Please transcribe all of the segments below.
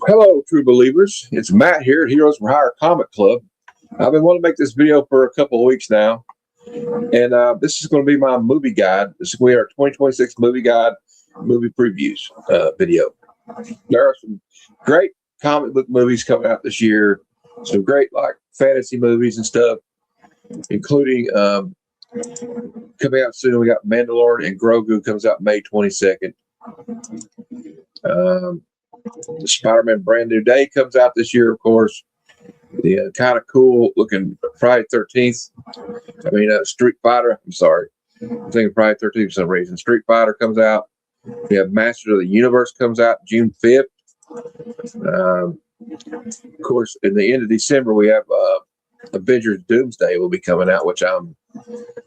Hello, true believers. It's Matt here at Heroes for Hire Comic Club. I've been wanting to make this video for a couple of weeks now, and this is going to be my movie guide. This is our 2026 movie guide, movie previews video. There are some great comic book movies coming out this year, some great like fantasy movies and stuff, including coming out soon. We got Mandalorian and Grogu comes out May 22nd. The Spider-Man Brand New Day comes out this year, of course. The kind of cool looking Friday 13th. Street Fighter. I'm sorry. I'm thinking Friday 13th for some reason. Street Fighter comes out. We have Masters of the Universe comes out June 5th. Of course, in the end of December, we have Avengers Doomsday will be coming out, which I'm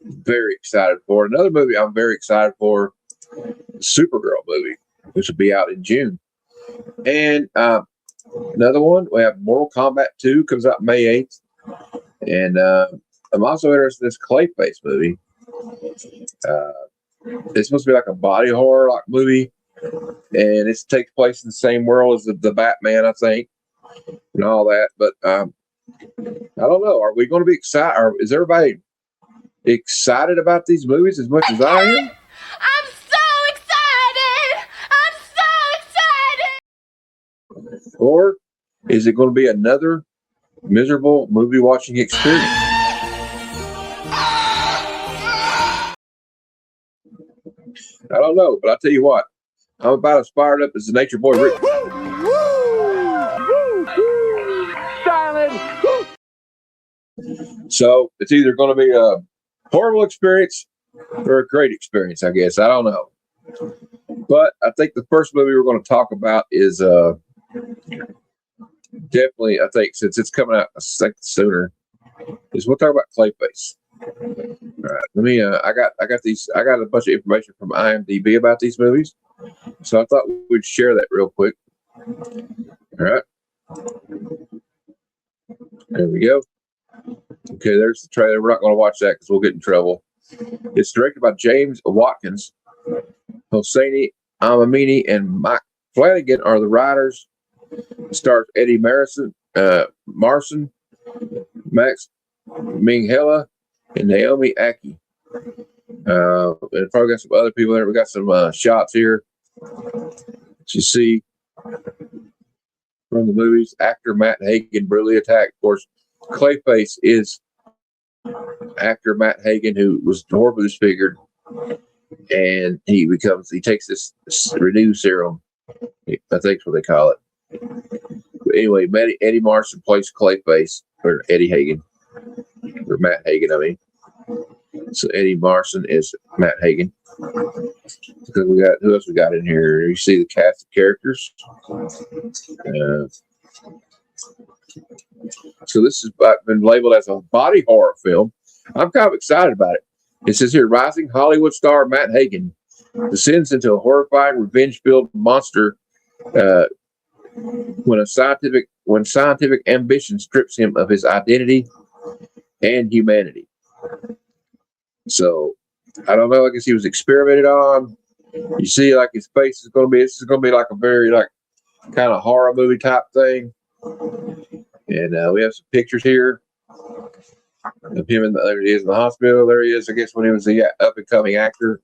very excited for. Another movie I'm very excited for, the Supergirl movie, which will be out in June. And another one, we have Mortal Kombat 2 comes out May 8th. And I'm also interested in this Clayface movie. It's supposed to be like a body horror like movie. And it takes place in the same world as the Batman, I think, and all that. But I don't know. Are we going to be excited? Or is everybody excited about these movies as much as I am? I'm so excited! Or is it going to be another miserable movie watching experience? I don't know, but I'll tell you what, I'm about as fired up as the Nature Boy Rick. So it's either going to be a horrible experience or a great experience, I guess. I don't know. But I think the first movie we're going to talk about is definitely, I think, since it's coming out a second sooner, is we'll talk about Clayface. All right, let me. I got a bunch of information from IMDb about these movies, so I thought we'd share that real quick. All right, there we go. Okay, there's the trailer. We're not going to watch that because we'll get in trouble. It's directed by James Watkins. Hosseini Amini and Mike Flanagan are the writers. Stars Eddie Marson, Max Minghella, and Naomi Aki. And probably got some other people there. We got some shots here that you see from the movies. Actor Matt Hagen brutally attacked. Of course, Clayface is actor Matt Hagen, who was horribly disfigured, and he takes this renew serum. I think that's what they call it. But anyway, Eddie Marson plays Clayface, or Eddie Hagen, or Matt Hagen, I mean. So Eddie Marson is Matt Hagen. Because who else we got in here? You see the cast of characters. So this has been labeled as a body horror film. I'm kind of excited about it. It says here, rising Hollywood star Matt Hagen descends into a horrifying, revenge-filled monster when scientific ambition strips him of his identity and humanity. So I don't know. I guess he was experimented on. You see, like his face is going to be. This is going to be like a very like kind of horror movie type thing. And we have some pictures here of him. There he is in the hospital. There he is. I guess when he was the up and coming actor.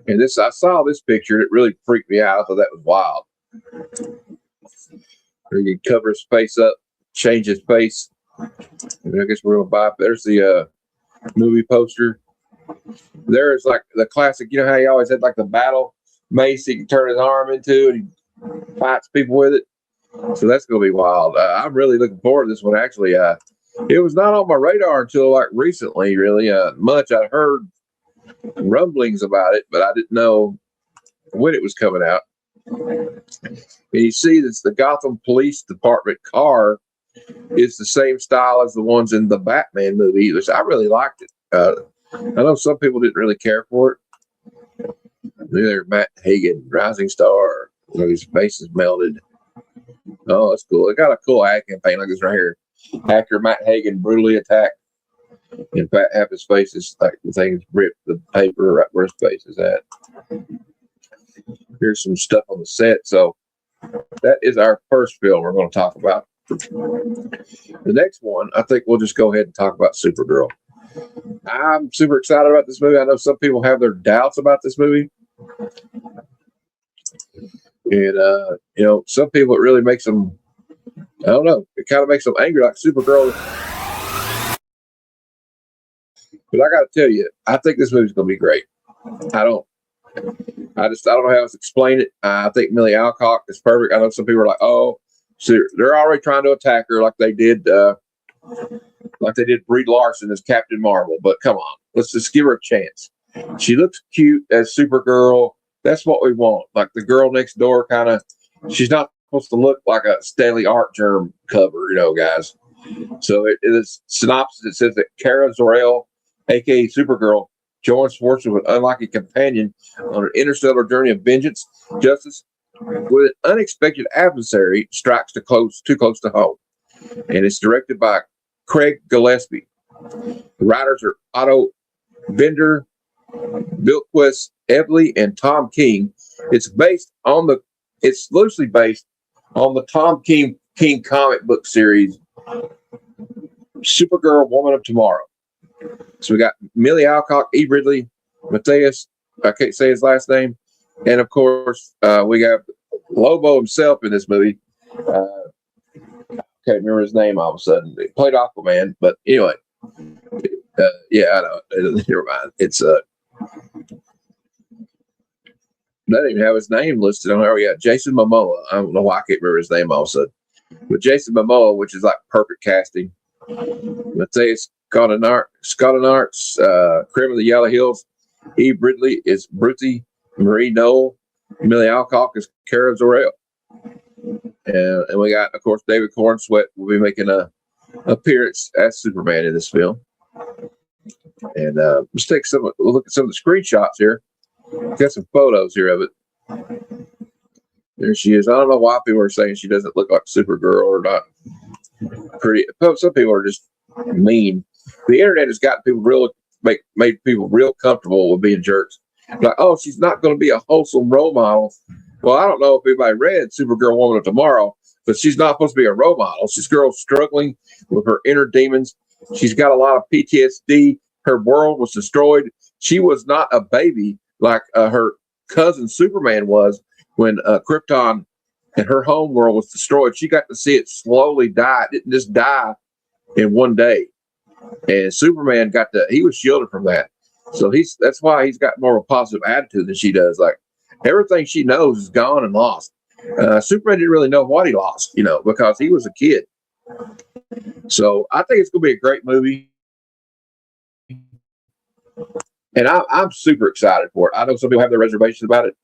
And I saw this picture. It really freaked me out. I thought that was wild. He could cover his face up, change his face. And I guess we're gonna buy. There's the movie poster. There's like the classic. You know how he always had like the battle mace he can turn his arm into, and he fights people with it. So that's gonna be wild. I'm really looking forward to this one. Actually, it was not on my radar until like recently. Really, much. I heard rumblings about it, but I didn't know when it was coming out. And you see this, the Gotham Police Department car is the same style as the ones in the Batman movie, which I really liked it. I know some people didn't really care for it. There, Matt Hagen, rising star. His face is melted. Oh, that's cool. It got a cool ad campaign like this right here. Actor Matt Hagen brutally attacked. In fact, half his face is like the thing ripped the paper right where his face is at. Here's some stuff on the set. So That is our first film we're going to talk about. The next one, I think we'll just go ahead and talk about Supergirl. I'm super excited about this movie. I know some people have their doubts about this movie. And, some people, it really makes them, I don't know, it kind of makes them angry, like Supergirl. But I got to tell you, I think this movie's going to be great. I don't know how else to explain it. I think Millie Alcock is perfect. I know some people are like, oh, so they're already trying to attack her like they did Brie Larson as Captain Marvel. But come on, let's just give her a chance. She looks cute as Supergirl. That's what we want. Like the girl next door kind of. She's not supposed to look like a Stanley Art Germ cover, guys. So it is synopsis. It says that Kara Zor-El, aka Supergirl, joins forces with an unlikely companion on an interstellar journey of vengeance, justice, with an unexpected adversary strikes too close to home. And it's directed by Craig Gillespie. The writers are Otto Bender, Bilquis Evely, and Tom King. It's loosely based on the Tom King comic book series Supergirl, Woman of Tomorrow. So we got Millie Alcock, E. Ridley, Matthias, I can't say his last name, and of course we got Lobo himself in this movie. Can't remember his name all of a sudden. He played Aquaman, but anyway, yeah, I know. Never mind. It's I didn't even have his name listed on there. Yeah, Jason Momoa. I don't know why I can't remember his name also. But Jason Momoa, which is like perfect casting. Matthias Scottenarts, Crime of the Yellow Hills. Eve Ridley is Bruty. Marie Noel. Millie Alcock is Kara Zor-El. And we got, of course, David Cornsweet will be making an appearance as Superman in this film. And let's take a look at some of the screenshots here. Got some photos here of it. There she is. I don't know why people are saying she doesn't look like Supergirl or not. Pretty. Some people are just mean. The internet has got people made people real comfortable with being jerks. Like, oh, she's not going to be a wholesome role model. Well, I don't know if anybody read Supergirl, Woman of Tomorrow, but she's not supposed to be a role model. She's a girl struggling with her inner demons. She's got a lot of PTSD. Her world was destroyed. She was not a baby like her cousin Superman was when Krypton and her home world was destroyed. She got to see it slowly die. It didn't just die in one day. And Superman he was shielded from that. So that's why he's got more of a positive attitude than she does. Like everything she knows is gone and lost. Superman didn't really know what he lost, because he was a kid. So I think it's going to be a great movie. And I'm super excited for it. I know some people have their reservations about it,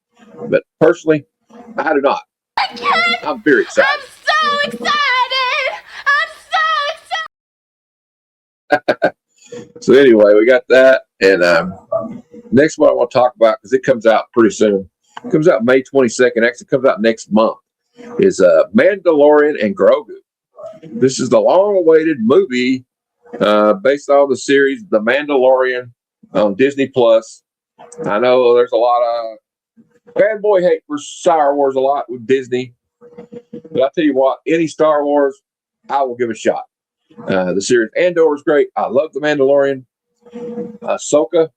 but personally, I do not. I'm very excited. I'm so excited! I'm so excited! So anyway, we got that. And next one I want to talk about, because it comes out pretty soon. It comes out May 22nd. Actually, comes out next month. Is Mandalorian and Grogu. This is the long-awaited movie based on the series The Mandalorian on Disney Plus. I know there's a lot of fanboy hate for Star Wars a lot with Disney, but I'll tell you what, any Star Wars, I will give a shot. The series Andor is great. I love The Mandalorian. Ahsoka.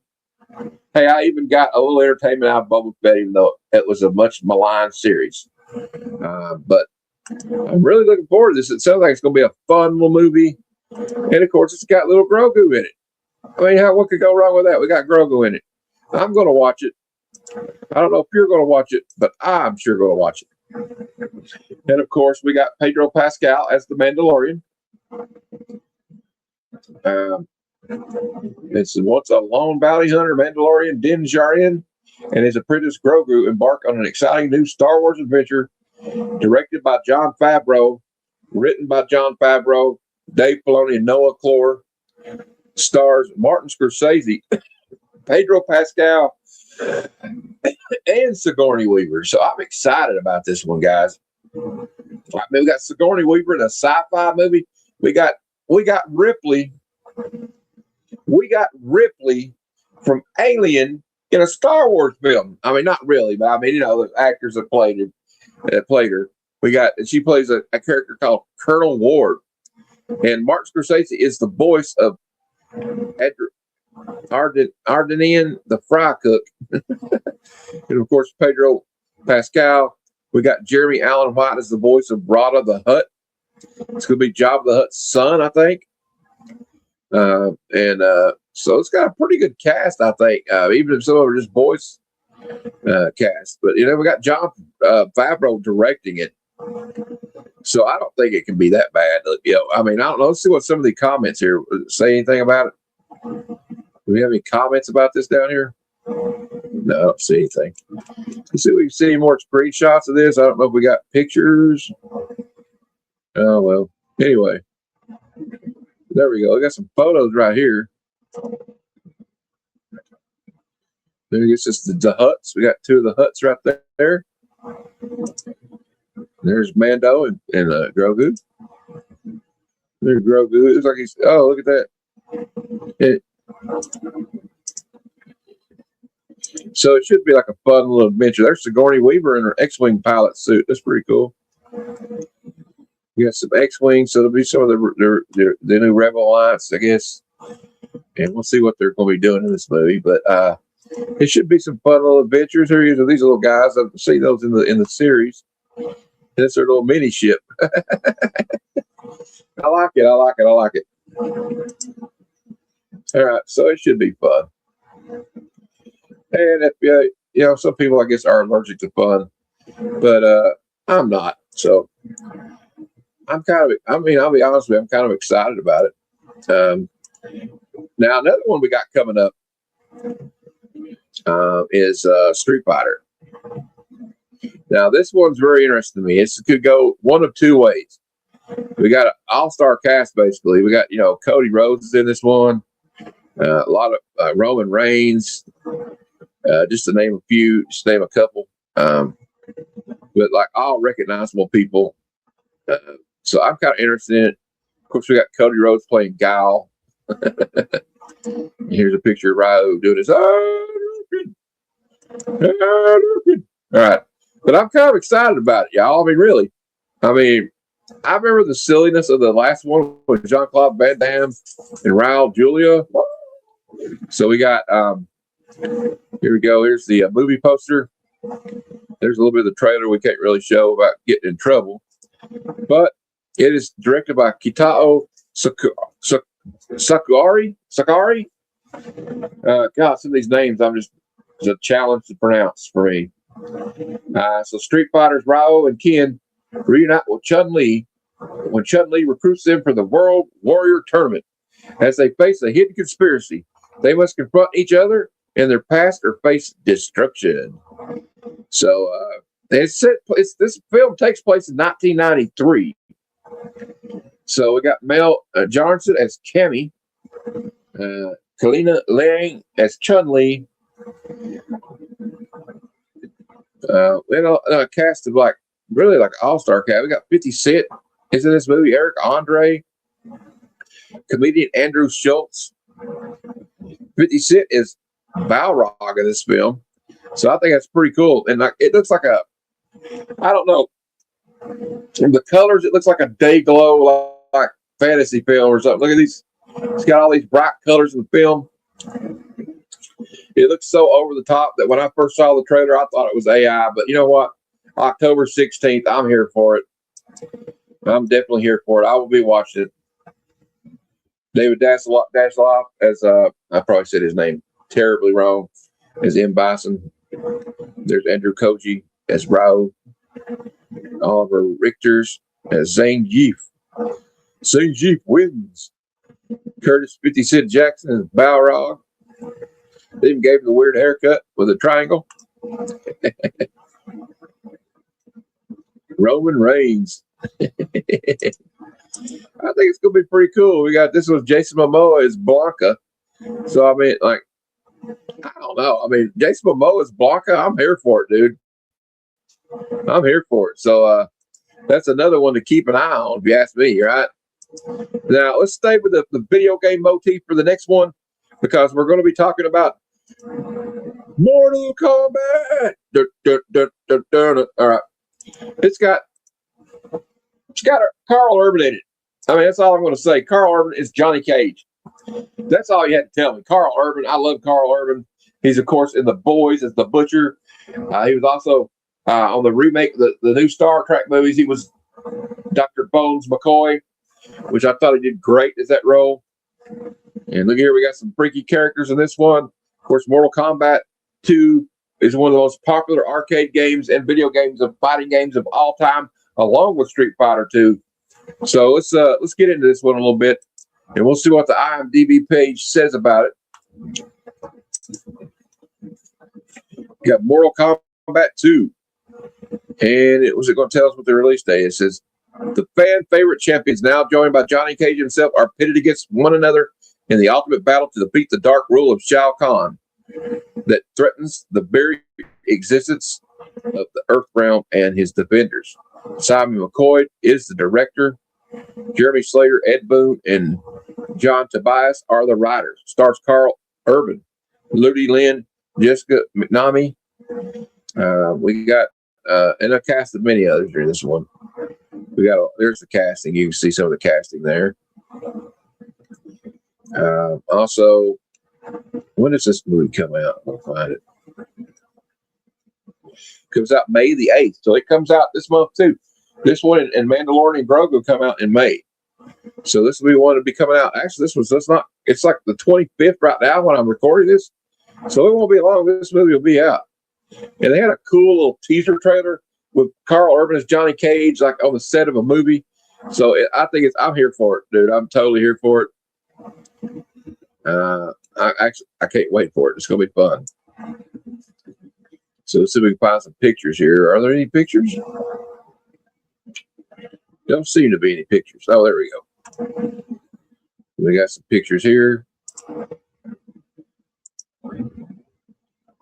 Hey, I even got a little entertainment out of Boba Fett, even though it was a much maligned series. But I'm really looking forward to this. It sounds like it's going to be a fun little movie. And of course, it's got little Grogu in it. I mean, what could go wrong with that? We got Grogu in it. I'm going to watch it. I don't know if you're going to watch it, but I'm sure going to watch it. And of course, we got Pedro Pascal as the Mandalorian. It's once a lone bounty hunter, Mandalorian Din Djarin, and his apprentice Grogu embark on an exciting new Star Wars adventure, directed by Jon Favreau, written by Jon Favreau, Dave Filoni, and Noah Clore. Stars Martin Scorsese, Pedro Pascal, and Sigourney Weaver. So I'm excited about this one, guys. I mean, we got Sigourney Weaver in a sci-fi movie. We got Ripley. We got Ripley from Alien in a Star Wars film. I mean, not really, but I mean, the actors that played her. she plays a character called Colonel Ward. And Martin Scorsese is the voice of Ardenian, the fry cook. And of course, Pedro Pascal. We got Jeremy Allen White as the voice of Rada the Hutt. It's going to be Jabba the Hutt's son, I think. So it's got a pretty good cast, I think, even if some of them are just voice cast. But, we got John Favreau directing it. So I don't think it can be that bad. I don't know. Let's see what some of the comments here say. Anything about it? Do we have any comments about this down here? No, I don't see anything. Let's see if we can see any more screenshots of this. I don't know if we got pictures. Oh, well. Anyway. There we go. We got some photos right here. It's just the huts. We got two of the huts right there. There's Mando and Grogu. There's Grogu. It's like look at that. So it should be like a fun little adventure. There's Sigourney Weaver in her X-Wing pilot suit. That's pretty cool. We got some X-Wings, so it'll be some of the new Rebel Alliance, I guess. And we'll see what they're going to be doing in this movie. But it should be some fun little adventures. Here, these little guys. I've seen those in the series. That's their little mini ship. I like it. All right, so it should be fun. And if some people I guess are allergic to fun, but I'm not. So I'll be honest with you, I'm kind of excited about it. Now another one we got coming up is Street Fighter. Now this one's very interesting to me. It could go one of two ways. We got an all-star cast basically. We got Cody Rhodes is in this one. A lot of Roman Reigns. Just to name a few, just to name a couple. But like all recognizable people. So I'm kind of interested in it. Of course, we got Cody Rhodes playing Guile. Here's a picture of Ryo doing his All right. But I'm kind of excited about it, y'all. Really. I remember the silliness of the last one with Jean-Claude Van Damme and Raul Julia. So we got, here we go. Here's the movie poster. There's a little bit of the trailer we can't really show about getting in trouble. But it is directed by Kitao Sakuari. God, some of these names it's a challenge to pronounce for me. So Street Fighters Ryo and Ken reunite with Chun-Li when Chun-Li recruits them for the World Warrior Tournament. As they face a hidden conspiracy, they must confront each other in their past or face destruction. So this film takes place in 1993. So we got Mel Johnson as Cammy, Kalina Liang as Chun-Li. A cast of really all-star cast. We got 50 Cent is in this movie. Eric Andre, comedian Andrew Schultz. 50 Cent is Balrog in this film, so I think that's pretty cool. And it looks like I don't know, the colors. It looks like a day glow like fantasy film or something. Look at these. It's got all these bright colors in the film. It looks so over the top that when I first saw the trailer, I thought it was AI. But you know what? October 16th, I'm here for it. I'm definitely here for it. I will be watching it. David Dasloff, as I probably said his name terribly wrong, as M. Bison. There's Andrew Koji as Rao. Oliver Richters as Zane Jeef. Zane Jeef wins. Curtis 50 Cent Jackson as Balrog. They even gave him the weird haircut with a triangle. Roman Reigns. I think it's gonna be pretty cool. We got this was Jason Momoa as Blanca. So I don't know. Jason Momoa as Blanca. I'm here for it, dude. I'm here for it. So that's another one to keep an eye on, if you ask me, right? Now let's stay with the video game motif for the next one, because we're going to be talking about Mortal Kombat. All right. It's got Carl Urban in it. I mean, that's all I'm going to say. Carl Urban is Johnny Cage. That's all you had to tell me. Carl Urban. I love Carl Urban. He's, of course, in The Boys as the Butcher. He was also on the remake, the new Star Trek movies. He was Dr. Bones McCoy, which I thought he did great as that role. And look here, we got some freaky characters in this one. Of course, Mortal Kombat 2 is one of the most popular arcade games and video games of fighting games of all time, along with Street Fighter 2. So let's get into this one a little bit, and we'll see what the IMDb page says about it. We got Mortal Kombat 2, and it was going to tell us what the release date. It says the fan favorite champions, now joined by Johnny Cage himself, are pitted against one another in the ultimate battle to defeat the dark rule of Shao Kahn that threatens the very existence of the Earth realm and his defenders. Simon McCoy is the director. Jeremy Slater, Ed Boon, and John Tobias are the writers. Stars Carl Urban, Ludi Lin, Jessica McNamee. We got and a cast of many others in this one. There's the casting. You can see some of the casting there. Also, when does this movie come out? I'll find it. Comes out May the 8th. So it comes out this month too. This one and Mandalorian and Grogu come out in May. So this will be one to be coming out. Actually, it's like the 25th right now when I'm recording this. So it won't be long. This movie will be out. And they had a cool little teaser trailer with Carl Urban as Johnny Cage, like on the set of a movie. So I'm here for it, dude. I'm totally here for it. I can't wait for it. It's going to be fun. So let's see if we can find some pictures here. Are there any pictures? Don't seem to be any pictures. Oh, there we go. We got some pictures here.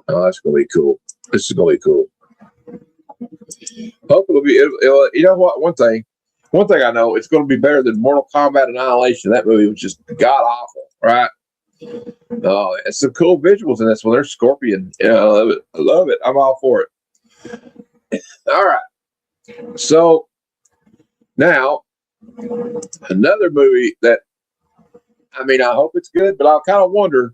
Oh, that's going to be cool. This is going to be cool. Hopefully it'll you know what? One thing I know, it's going to be better than Mortal Kombat Annihilation. That movie was just god awful, right? Oh, it's some cool visuals in this one. There's Scorpion. Yeah, I love it. I love it. I'm all for it. All right. So now another movie that, I mean, I hope it's good, but I kind of wonder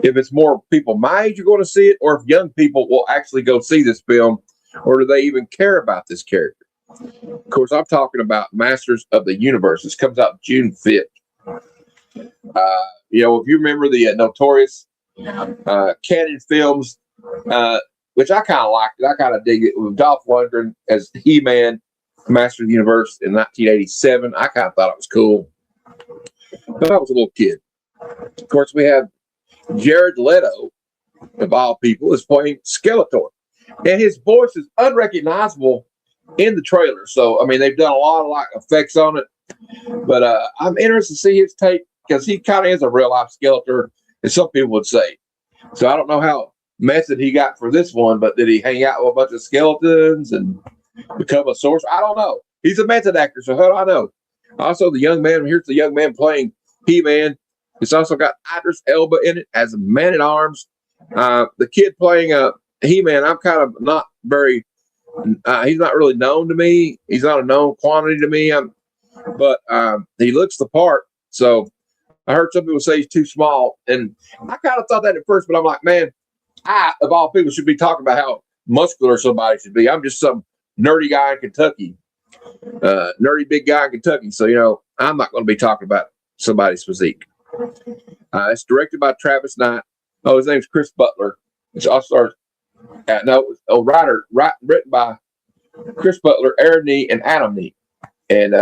if it's more people my age are going to see it, or if young people will actually go see this film, or do they even care about this character? Of course, I'm talking about Masters of the Universe. This comes out June 5th. If you remember the notorious canon films, which I kind of liked it, I kind of dig it, with Dolph Lundgren as He-Man, Master of the Universe in 1987. I kind of thought it was cool. But I was a little kid. Of course, we have Jared Leto, of all people, is playing Skeletor. And his voice is unrecognizable in the trailer. So, I mean, they've done a lot of effects on it. But I'm interested to see his take, because he kind of is a real-life Skeletor, as some people would say. So I don't know how method he got for this one, but did he hang out with a bunch of skeletons and become a sorcerer? I don't know. He's a method actor, so how do I know? Also, here's the young man playing He-Man. It's also got Idris Elba in it as a man-at-arms. The kid playing He-Man, I'm kind of not very, he's not really known to me. He's not a known quantity to me. But he looks the part. So I heard some people say he's too small. And I kind of thought that at first, but I'm like, man, I, of all people, should be talking about how muscular somebody should be. I'm just some nerdy guy in Kentucky, nerdy big guy in Kentucky. So, I'm not going to be talking about somebody's physique. It's directed by Travis Knight. Oh, his name's Chris Butler. It's also written by Chris Butler, Aaron Nee, and Adam Nee, and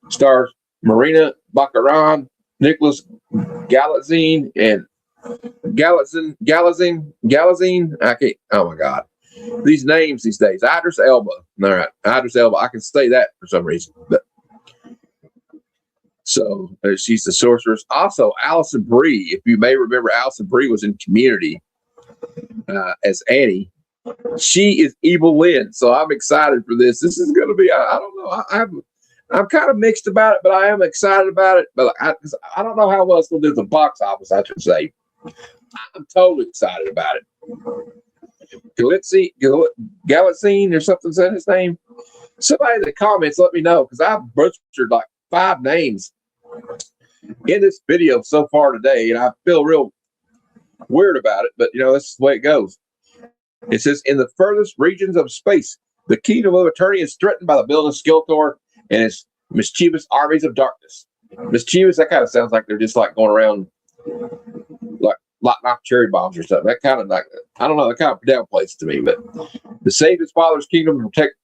stars Marina Baccarin, Nicholas Galitzine, and Galitzine. I can't. Oh my God, these names these days. Idris Elba. All right, Idris Elba. I can say that for some reason, but. So she's the sorceress. Also, Alison Brie. If you may remember, Alison Brie was in Community as Annie. She is Evil Lynn. So I'm excited for this. This is going to be. I don't know. I'm kind of mixed about it, but I am excited about it. But I don't know how well it's going to do at the box office. I should say. I'm totally excited about it. Galitzine or something. Is that his name? Somebody in the comments, let me know, because I've butchered like 5 names in this video so far today, and I feel real weird about it, but that's the way it goes. It says, in the furthest regions of space, the kingdom of eternity is threatened by the building of Skeletor and its mischievous armies of darkness. Mischievous, that kind of sounds like they're just like going around like lighting off cherry bombs or something. That kind of like, I don't know, that kind of downplays to me. But to save his father's kingdom and protect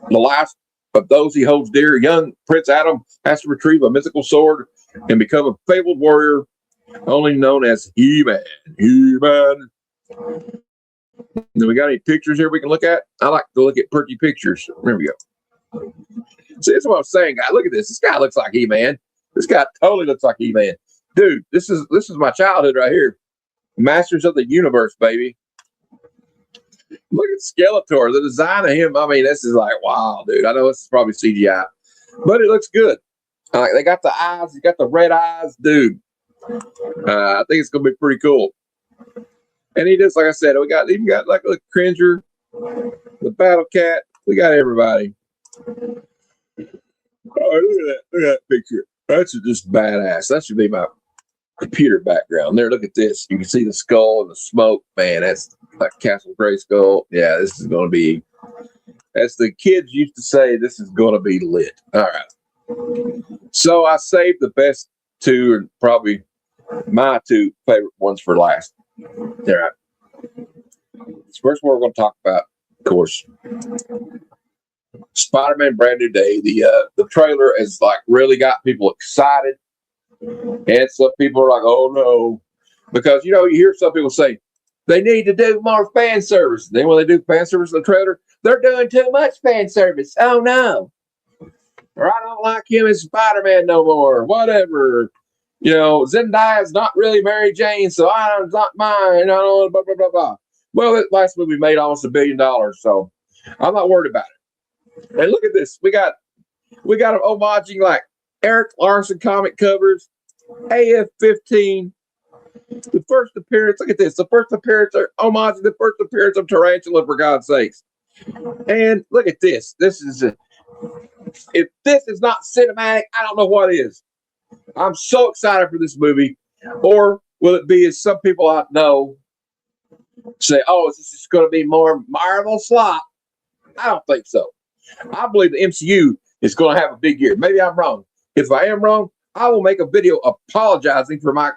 the lives of those he holds dear, young Prince Adam has to retrieve a mythical sword and become a fabled warrior, only known as He-Man. He-Man. Do we got any pictures here we can look at? I like to look at pretty pictures. There we go. See, that's what I'm saying, guy. Look at this. This guy looks like He-Man. This guy totally looks like He-Man. Dude, this is my childhood right here. Masters of the Universe, baby. Look at Skeletor. The design of him, I mean, this is like, wow, dude. I know this is probably CGI, but it looks good. They got the eyes. You got the red eyes, dude. I think it's going to be pretty cool. And he just, like I said, we even got like a Cringer, the Battle Cat. We got everybody. Oh, look at that picture. That's just badass. That should be my computer background. There, look at this. You can see the skull and the smoke. Man, that's like Castle Grayskull. Yeah, this is going to be, as the kids used to say, this is going to be lit. All right. So I saved the best 2, and probably my 2 favorite ones for last. All right. This first one we're going to talk about, of course, Spider-Man Brand New Day. The trailer has like really got people excited, and some people are like, "Oh no," because you hear some people say they need to do more fan service. Then when they do fan service in the trailer, they're doing too much fan service. Oh no, or I don't like him as Spider-Man no more. Whatever. Zendaya's not really Mary Jane, so I'm not mine. Blah blah blah blah. Well, that last movie made almost $1 billion, so I'm not worried about it. And look at this. We got them homaging like Eric Larson comic covers, AF-15. The first appearance, look at this. The first appearance, homaging the first appearance of Tarantula, for God's sakes. And look at this. If this is not cinematic, I don't know what is. I'm so excited for this movie. Or will it be, as some people I know say, oh, is this just going to be more Marvel slop? I don't think so. I believe the MCU is going to have a big year. Maybe I'm wrong. If I am wrong, I will make a video apologizing for my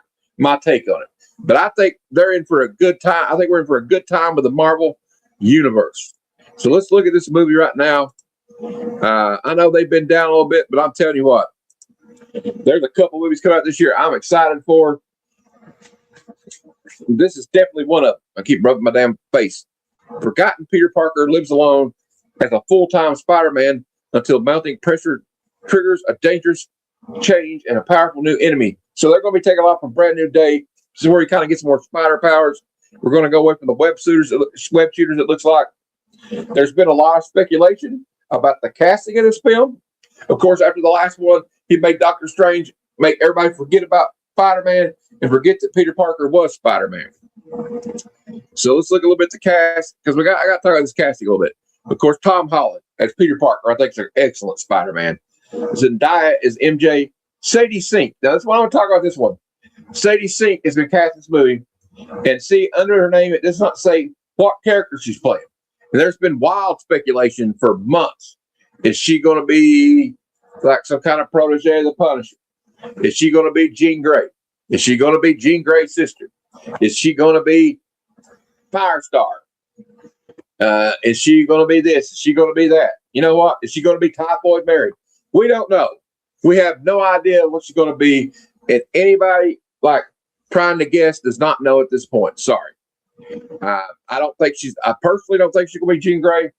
take on it. But I think they're in for a good time. I think we're in for a good time with the Marvel universe. So let's look at this movie right now. I know they've been down a little bit, but I'm telling you what, there's a couple movies coming out this year I'm excited for. This is definitely one of them. I keep rubbing my damn face. Forgotten Peter Parker lives alone as a full-time Spider-Man until mounting pressure triggers a dangerous change and a powerful new enemy. So they're going to be taking off a Brand New Day. This is where he kind of gets more spider powers. We're going to go away from the web shooters. It looks like. There's been a lot of speculation about the casting of this film. Of course, after the last one, he made Doctor Strange make everybody forget about Spider-Man and forget that Peter Parker was Spider-Man. So let's look a little bit at the cast, because I got to talk about this casting a little bit. Of course, Tom Holland as Peter Parker, I think is an excellent Spider-Man. Zendaya is MJ. Sadie Sink. Now, that's why I want to talk about this one. Sadie Sink has been cast in this movie, and see, under her name, it does not say what character she's playing. And there's been wild speculation for months. Is she going to be like some kind of protege of the Punisher? Is she going to be Jean Grey? Is she going to be Jean Grey's sister? Is she going to be Firestar? Is she going to be this? Is she going to be that? You know what? Is she going to be Typhoid Mary? We don't know. We have no idea what she's going to be. And anybody like trying to guess does not know at this point. Sorry. I personally don't think she's going to be Jean Grey.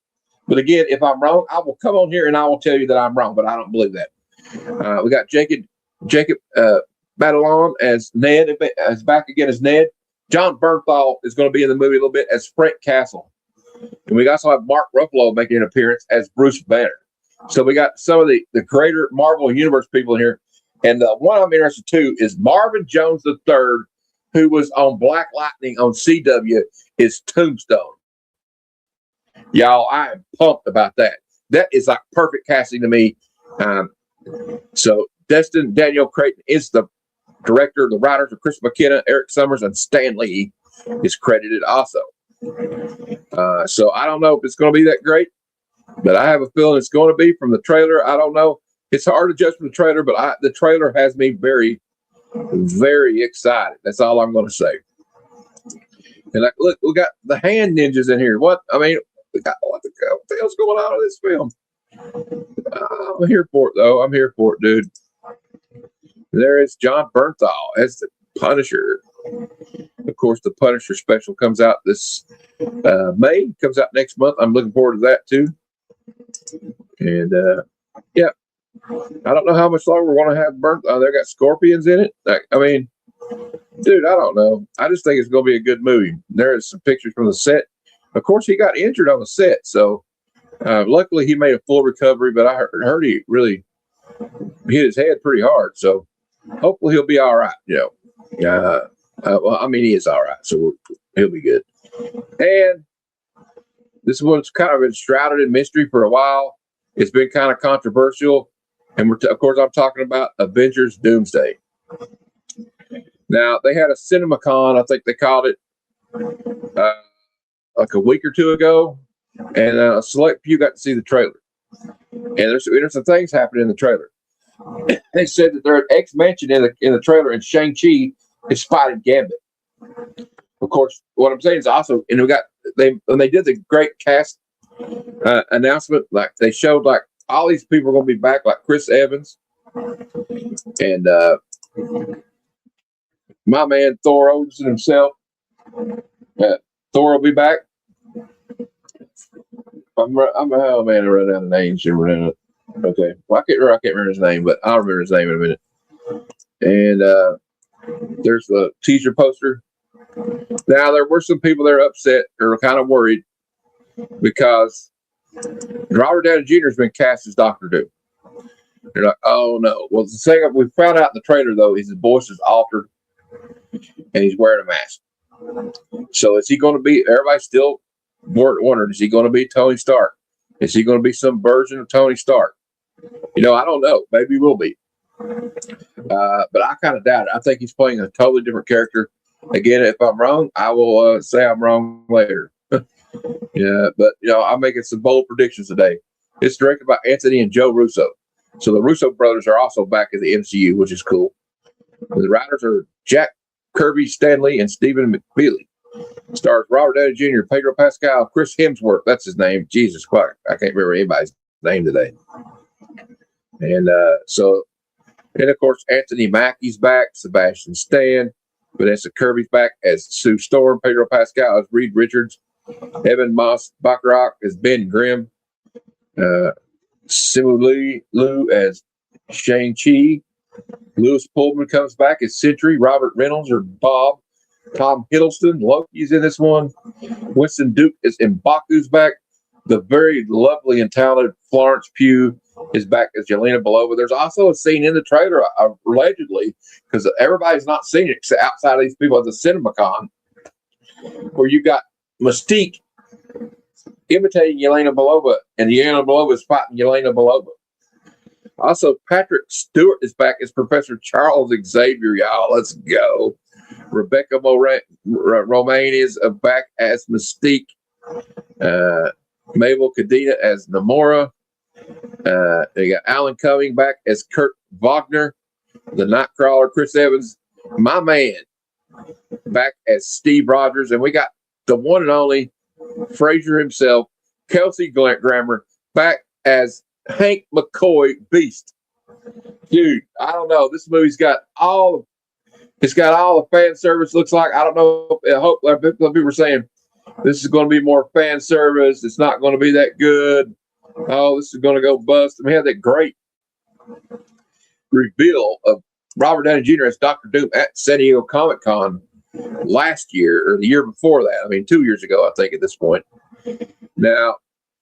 But again, if I'm wrong, I will come on here and I will tell you that I'm wrong, but I don't believe that. We got Jacob Batalon as Ned, as back again as Ned. John Bernthal is going to be in the movie a little bit as Frank Castle. And we also have Mark Ruffalo making an appearance as Bruce Banner. So we got some of the greater Marvel Universe people in here. And the one I'm interested too is Marvin Jones III, who was on Black Lightning on CW, is Tombstone. Y'all, I am pumped about that. that is like perfect casting to me. So Destin Daniel Creighton is the director. The writers are Chris McKenna, Eric Summers, and Stan Lee is credited also. So I don't know if it's going to be that great, but I have a feeling it's going to be from the trailer. I don't know. It's hard to judge from the trailer, but the trailer has me very, very excited. That's all I'm going to say. And like, look, we got the hand ninjas in here. What the hell's going on in this film? I'm here for it, though. I'm here for it, dude. There is John Bernthal as the Punisher. Of course, the Punisher special comes out this May. Comes out next month. I'm looking forward to that, too. And, yeah. I don't know how much longer we're going to have Bernthal. They got scorpions in it. Dude, I don't know. I just think it's going to be a good movie. There is some pictures from the set. Of course, he got injured on the set, so luckily he made a full recovery, but I heard he really hit his head pretty hard, so hopefully he'll be all right, well, I mean, he is all right, so he'll be good. And this one's kind of been shrouded in mystery for a while. It's been kind of controversial, and of course, I'm talking about Avengers Doomsday. Now, they had a CinemaCon, I think they called it, like a week or two ago, and a select few got to see the trailer. And there's some things happening in the trailer. They said that they're at X Mansion in the trailer, and Shang-Chi is fighting Gambit. Of course, what I'm saying is also, and when they did the great cast announcement, like they showed like all these people are going to be back, like Chris Evans and my man Thor Odinson himself. Thor will be back. I ran out of names. Okay, well, I can't remember his name, but I'll remember his name in a minute. And there's the teaser poster. Now, there were some people that are upset or kind of worried because Robert Downey Jr. has been cast as Dr. Doom. They're like, oh no. Well, the thing we found out in the trailer, though, is his voice is altered and he's wearing a mask. So is he going to be, everybody's still wondering, is he going to be Tony Stark? Is he going to be some version of Tony Stark? I don't know. Maybe he will be. But I kind of doubt it. I think he's playing a totally different character. Again, if I'm wrong, I will say I'm wrong later. Yeah, but I'm making some bold predictions today. It's directed by Anthony and Joe Russo. So the Russo brothers are also back in the MCU, which is cool. The writers are Jack Kirby Stanley and Stephen McFeely. Stars Robert Downey Jr., Pedro Pascal, Chris Hemsworth. That's his name. Jesus Christ. I can't remember anybody's name today. And and of course, Anthony Mackie's back, Sebastian Stan, Vanessa Kirby's back as Sue Storm, Pedro Pascal as Reed Richards, Evan Moss Baccarat as Ben Grimm, Simu Liu as Shang-Chi, Lewis Pullman comes back as Sentry, Robert Reynolds or Bob, Tom Hiddleston, Loki's in this one, Winston Duke is M'Baku's back, the very lovely and talented Florence Pugh is back as Yelena Belova. There's also a scene in the trailer, allegedly, because everybody's not seen it outside of these people at the CinemaCon, where you got Mystique imitating Yelena Belova, and Yelena Belova is fighting Yelena Belova. Also, Patrick Stewart is back as Professor Charles Xavier, y'all. Let's go. Rebecca Romaine is back as Mystique. Mabel Cadena as Namora. They got Alan Cumming back as Kurt Wagner. The Nightcrawler, Chris Evans. My man back as Steve Rogers. And we got the one and only Frazier himself, Kelsey Grammer, back as Hank McCoy Beast. Dude, I don't know. This movie's got all the fan service. Looks like, I don't know. I hope people are saying this is going to be more fan service. It's not going to be that good. Oh, this is going to go bust. And we had that great reveal of Robert Downey Jr. as Dr. Doom at San Diego Comic-Con last year or the year before that. I mean, 2 years ago, I think, at this point. Now,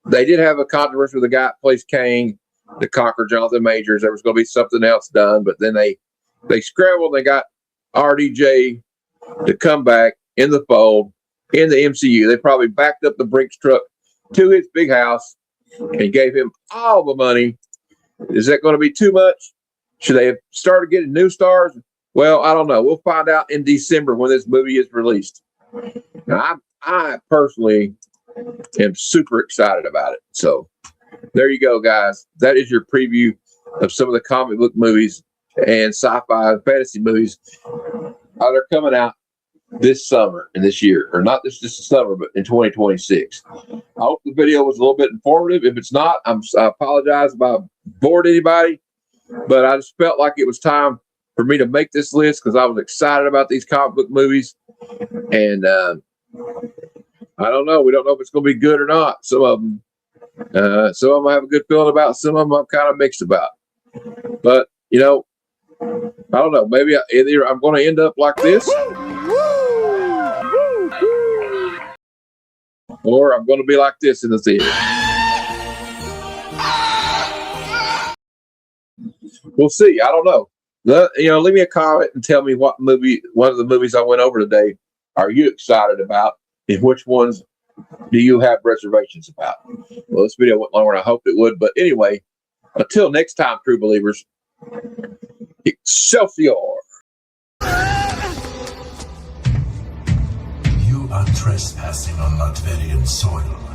they did have a controversy with the guy that plays Kang to conquer Jonathan Majors. There was going to be something else done, but then they scrambled. They got RDJ to come back in the fold in the MCU. They probably backed up the Brinks truck to his big house and gave him all the money. Is that going to be too much? Should they have started getting new stars? Well, I don't know. We'll find out in December when this movie is released. Now, I personally am super excited about it. So there you go, guys. That is your preview of some of the comic book movies and sci-fi and fantasy movies that are coming out this summer and this year, or not this summer, but in 2026. I hope the video was a little bit informative. If it's not, I apologize if I bored anybody, but I just felt like it was time for me to make this list because I was excited about these comic book movies. And I don't know. We don't know if it's going to be good or not. Some of them I have a good feeling about. Some of them I'm kind of mixed about. But, you know, I don't know. Maybe either I'm going to end up like this, or I'm going to be like this in the theater. We'll see. I don't know. Leave me a comment and tell me one of the movies I went over today, are you excited about, and which ones do you have reservations about? Well, this video went longer than I hoped it would, but anyway, until next time, true believers, Excelsior! You are trespassing on Latverian soil.